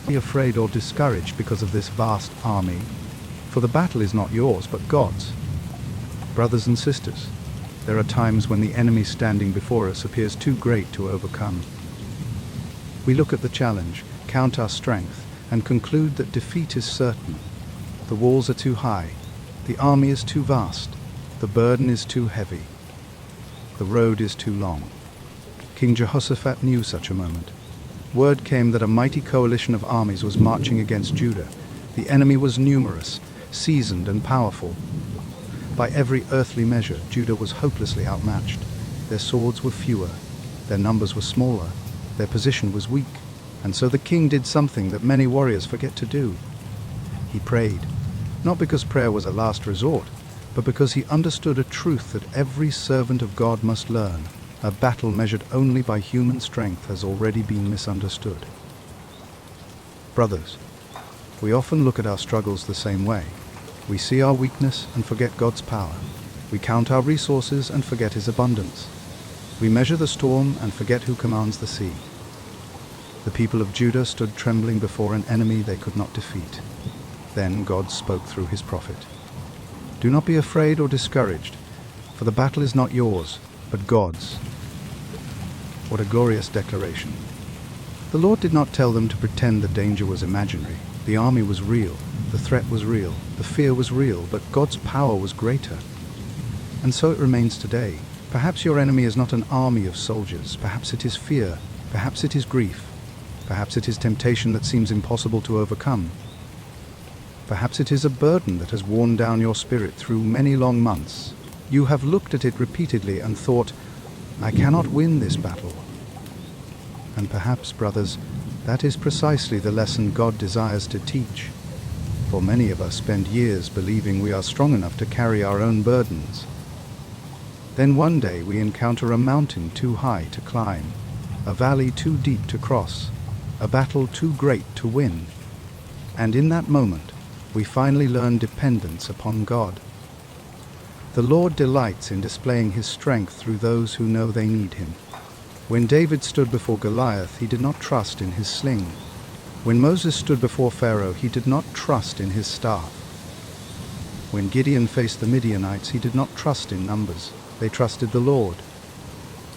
Be afraid or discouraged because of this vast army, for the battle is not yours but God's. Brothers and sisters, there are times when the enemy standing before us appears too great to overcome. We look at the challenge, count our strength, and conclude that defeat is certain. The walls are too high, the army is too vast, the burden is too heavy, the road is too long. King Jehoshaphat knew such a moment. Word came that a mighty coalition of armies was marching against Judah. The enemy was numerous, seasoned and powerful. By every earthly measure, Judah was hopelessly outmatched. Their swords were fewer, their numbers were smaller, their position was weak, and so the king did something that many warriors forget to do. He prayed, not because prayer was a last resort, but because he understood a truth that every servant of God must learn. A battle measured only by human strength has already been misunderstood. Brothers, we often look at our struggles the same way. We see our weakness and forget God's power. We count our resources and forget His abundance. We measure the storm and forget who commands the sea. The people of Judah stood trembling before an enemy they could not defeat. Then God spoke through His prophet. Do not be afraid or discouraged, for the battle is not yours, but God's. What a glorious declaration. The Lord did not tell them to pretend the danger was imaginary. The army was real, the threat was real, the fear was real, but God's power was greater. And so it remains today. Perhaps your enemy is not an army of soldiers. Perhaps it is fear. Perhaps it is grief. Perhaps it is temptation that seems impossible to overcome. Perhaps it is a burden that has worn down your spirit through many long months. You have looked at it repeatedly and thought, I cannot win this battle. And perhaps, brothers, that is precisely the lesson God desires to teach. For many of us spend years believing we are strong enough to carry our own burdens. Then one day we encounter a mountain too high to climb, a valley too deep to cross, a battle too great to win. And in that moment, we finally learn dependence upon God. The Lord delights in displaying His strength through those who know they need Him. When David stood before Goliath, he did not trust in his sling. When Moses stood before Pharaoh, he did not trust in his staff. When Gideon faced the Midianites, he did not trust in numbers. They trusted the Lord.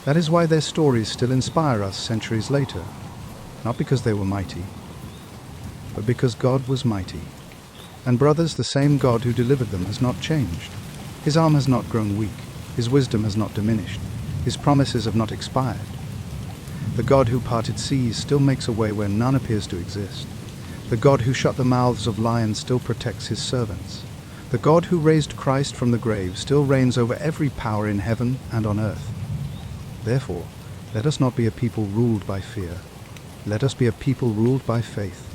That is why their stories still inspire us centuries later, not because they were mighty, but because God was mighty. And brothers, the same God who delivered them has not changed. His arm has not grown weak. His wisdom has not diminished. His promises have not expired. The God who parted seas still makes a way where none appears to exist. The God who shut the mouths of lions still protects His servants. The God who raised Christ from the grave still reigns over every power in heaven and on earth. Therefore, let us not be a people ruled by fear. Let us be a people ruled by faith.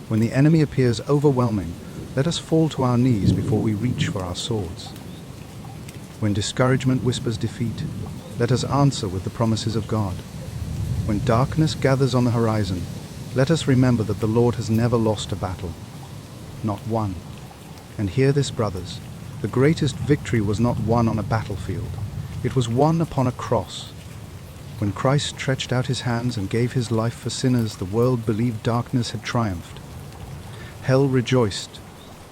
When the enemy appears overwhelming, let us fall to our knees before we reach for our swords. When discouragement whispers defeat, let us answer with the promises of God. When darkness gathers on the horizon, let us remember that the Lord has never lost a battle, not one. And hear this, brothers, the greatest victory was not won on a battlefield. It was won upon a cross. When Christ stretched out His hands and gave His life for sinners, the world believed darkness had triumphed. Hell rejoiced.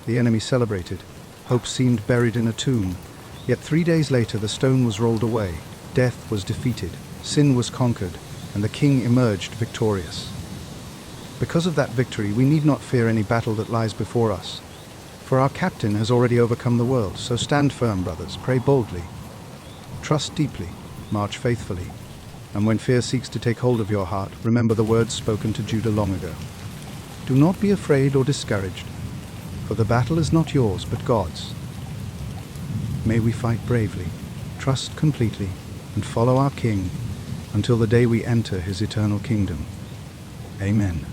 The enemy celebrated. Hope seemed buried in a tomb. Yet 3 days later the stone was rolled away. Death was defeated. Sin was conquered. And the King emerged victorious. Because of that victory, we need not fear any battle that lies before us. For our captain has already overcome the world. So stand firm, brothers. Pray boldly. Trust deeply. March faithfully. And when fear seeks to take hold of your heart, remember the words spoken to Judah long ago. Do not be afraid or discouraged, for the battle is not yours but God's. May we fight bravely, trust completely, and follow our King until the day we enter His eternal kingdom. Amen.